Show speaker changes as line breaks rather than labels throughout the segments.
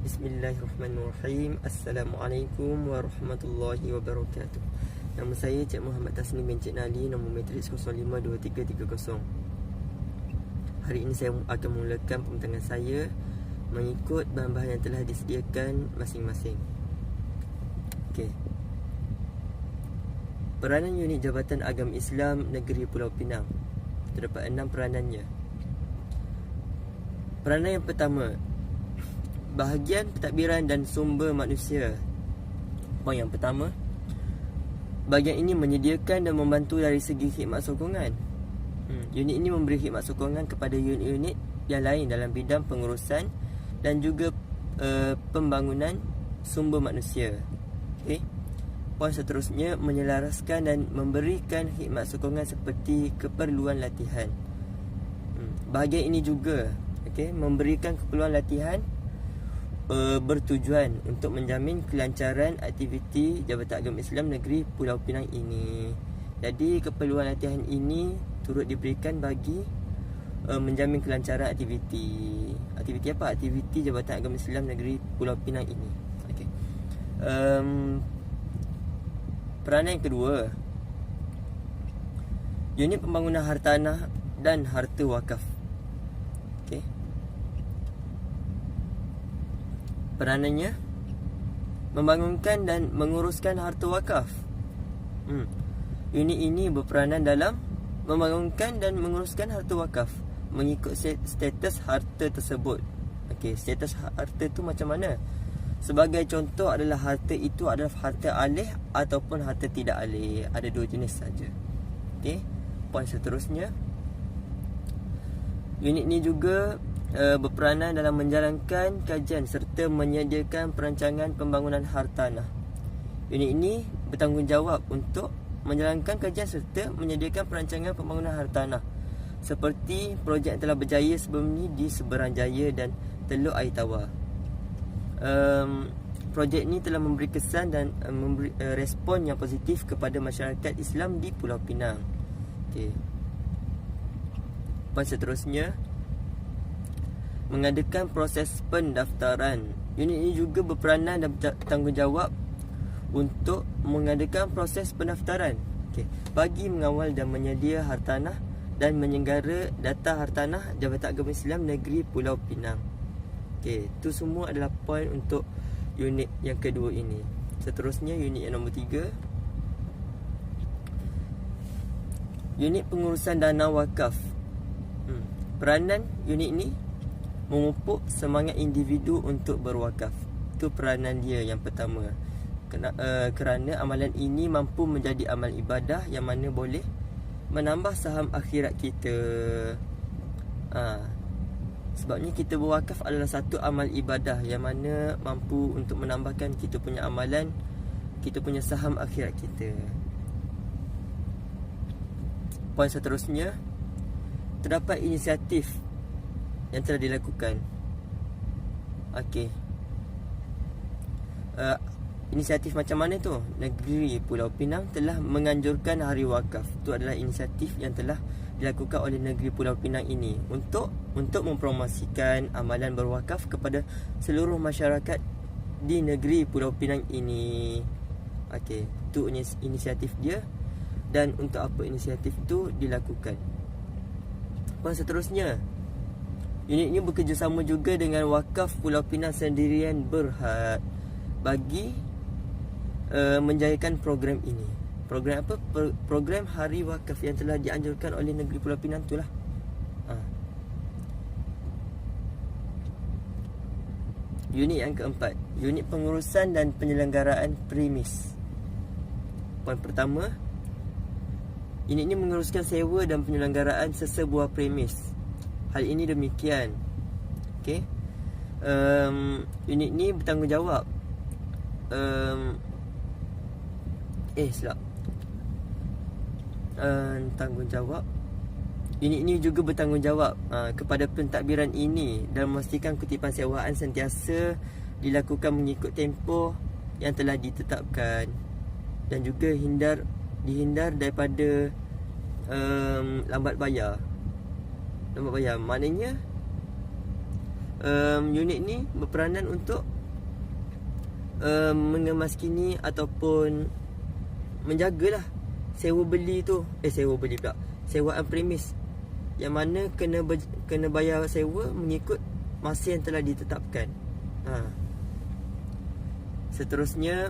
Bismillahirrahmanirrahim. Assalamualaikum warahmatullahi wabarakatuh. Nama saya Cik Muhammad Tasnim bin Cik Nali, nombor matriks 052330. Hari ini saya akan memulakan pembincangan saya mengikut bahan-bahan yang telah disediakan masing-masing. Okey. Peranan unit Jabatan Agama Islam Negeri Pulau Pinang. Terdapat 6 peranannya. Peranan yang pertama, bahagian pentadbiran dan sumber manusia. Poin yang pertama, bahagian ini menyediakan dan membantu dari segi khidmat sokongan. Unit ini memberi khidmat sokongan kepada unit-unit yang lain dalam bidang pengurusan dan juga pembangunan sumber manusia. Okay. Poin seterusnya, menyelaraskan dan memberikan khidmat sokongan seperti keperluan latihan. Bahagian ini juga memberikan keperluan latihan bertujuan untuk menjamin kelancaran aktiviti Jabatan Agama Islam Negeri Pulau Pinang ini. Jadi keperluan latihan ini turut diberikan bagi menjamin kelancaran aktiviti. Aktiviti apa? Aktiviti Jabatan Agama Islam Negeri Pulau Pinang ini. Okey. Peranan yang kedua, unit pembangunan hartanah dan harta wakaf. Okey. Peranannya membangunkan dan menguruskan harta wakaf. Unit ini berperanan dalam membangunkan dan menguruskan harta wakaf mengikut status harta tersebut. Okey, status harta tu macam mana? Sebagai contoh adalah harta itu adalah harta alih ataupun harta tidak alih. Ada 2 jenis saja. Okey. Poin seterusnya, unit ini juga berperanan dalam menjalankan kajian serta menyediakan perancangan pembangunan hartanah. Unit ini bertanggungjawab untuk menjalankan kajian serta menyediakan perancangan pembangunan hartanah seperti projek yang telah berjaya sebelum ini di Seberang Jaya dan Teluk Air Tawar. Projek ini telah memberi kesan dan memberi respon yang positif kepada masyarakat Islam di Pulau Pinang. Okey. Poin seterusnya, mengadakan proses pendaftaran. Unit ini juga berperanan dan bertanggungjawab untuk mengadakan proses pendaftaran bagi mengawal dan menyedia hartanah dan menyenggara data hartanah Jabatan Agama Islam Negeri Pulau Pinang. Itu semua adalah poin untuk unit yang kedua ini. Seterusnya, unit yang nombor 3, unit pengurusan dana wakaf. Peranan unit ini memupuk semangat individu untuk berwakaf. Itu peranan dia yang pertama. Kerana amalan ini mampu menjadi amal ibadah yang mana boleh menambah saham akhirat kita. Sebabnya kita berwakaf adalah satu amal ibadah yang mana mampu untuk menambahkan kita punya amalan, kita punya saham akhirat kita. Poin seterusnya, terdapat inisiatif yang telah dilakukan. Okey. Inisiatif macam mana tu? Negeri Pulau Pinang telah menganjurkan hari wakaf. Itu adalah inisiatif yang telah dilakukan oleh Negeri Pulau Pinang ini untuk mempromosikan amalan berwakaf kepada seluruh masyarakat di Negeri Pulau Pinang ini. Okey, itu inisiatif dia. Dan untuk apa inisiatif itu dilakukan? Poin seterusnya, unit ini bekerjasama juga dengan Wakaf Pulau Pinang Sendirian Berhad bagi menjayakan program ini. Program apa? Program Hari Wakaf yang telah dianjurkan oleh Negeri Pulau Pinang itulah. Unit yang keempat, unit pengurusan dan penyelenggaraan premis. Poin pertama, unit ini menguruskan sewa dan penyelenggaraan sesebuah premis. Hal ini demikian. Okey. Unit ini bertanggungjawab tanggungjawab. Unit ini juga bertanggungjawab kepada pentadbiran ini dan memastikan kutipan sewaan sentiasa dilakukan mengikut tempoh yang telah ditetapkan dan juga dihindar daripada lambat bayar. Maknanya unit ni berperanan untuk mengemaskini ataupun menjagalah sewa beli tu. Sewa beli pula, sewaan premis, yang mana kena bayar sewa mengikut masa yang telah ditetapkan. Seterusnya,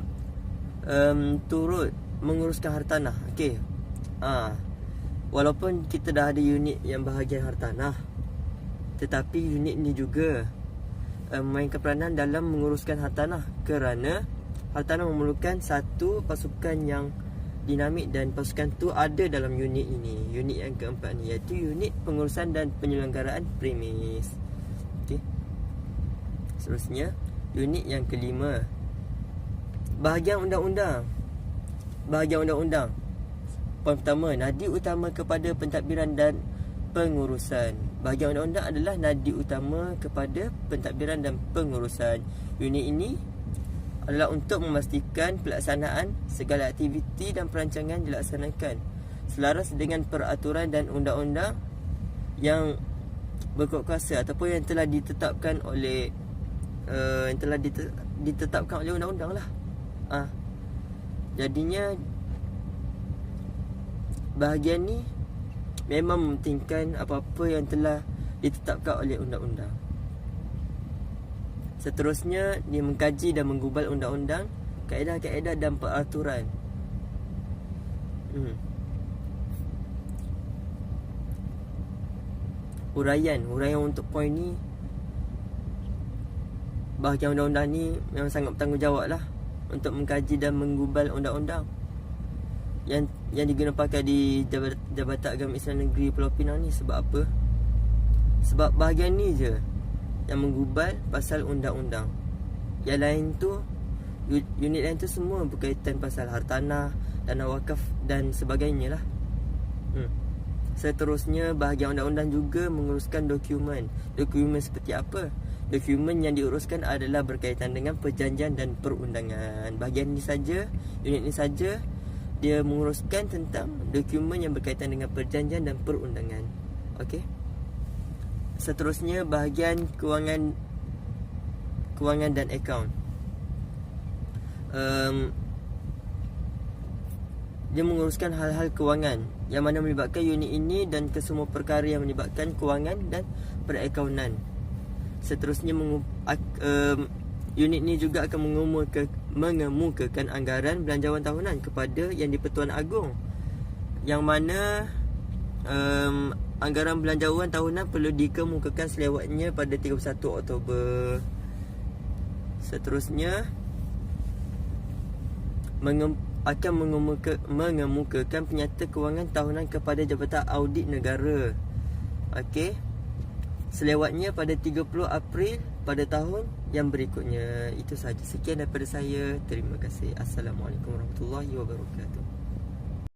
turut menguruskan hartanah. Okey. Walaupun kita dah ada unit yang bahagian hartanah, tetapi unit ni juga memainkan peranan dalam menguruskan hartanah, kerana hartanah memerlukan satu pasukan yang dinamik, dan pasukan tu ada dalam unit ini. Unit yang keempat ni, iaitu unit pengurusan dan penyelenggaraan premis. Okey. Seterusnya, unit yang kelima, bahagian undang-undang. Bahagian undang-undang. Poin pertama, nadi utama kepada pentadbiran dan pengurusan. Bahagian undang-undang adalah nadi utama kepada pentadbiran dan pengurusan. Unit ini adalah untuk memastikan pelaksanaan segala aktiviti dan perancangan dilaksanakan selaras dengan peraturan dan undang-undang yang berkuasa ataupun yang telah ditetapkan oleh ditetapkan oleh undang-undang lah. Jadinya bahagian ni memang mementingkan apa-apa yang telah ditetapkan oleh undang-undang. Seterusnya, dia mengkaji dan menggubal undang-undang, kaedah-kaedah dan peraturan. Huraian untuk poin ni, bahagian undang-undang ni memang sangat bertanggungjawab lah untuk mengkaji dan menggubal undang-undang yang digunakan di Jabatan Agama Islam Negeri Pulau Pinang ni. Sebab apa? Sebab bahagian ni je yang menggubal pasal undang-undang. Yang lain tu, unit lain tu semua berkaitan pasal hartanah, tanah wakaf dan sebagainya lah. Seterusnya, bahagian undang-undang juga menguruskan dokumen. Dokumen seperti apa? Dokumen yang diuruskan adalah berkaitan dengan perjanjian dan perundangan. Bahagian ni saja, unit ni saja, dia menguruskan tentang dokumen yang berkaitan dengan perjanjian dan perundangan. Okey. Seterusnya, bahagian kewangan dan akaun. Dia menguruskan hal-hal kewangan yang mana melibatkan unit ini dan kesemua perkara yang melibatkan kewangan dan perakaunan. Seterusnya, unit ini juga akan mengemukakan anggaran belanjawan tahunan kepada Yang di-Pertuan Agong, yang mana anggaran belanjawan tahunan perlu dikemukakan selewatnya pada 31 Oktober. Seterusnya, akan mengemukakan penyata kewangan tahunan kepada Jabatan Audit Negara. Okey. Selewatnya pada 30 April pada tahun yang berikutnya. Itu sahaja. Sekian daripada saya. Terima kasih. Assalamualaikum warahmatullahi wabarakatuh.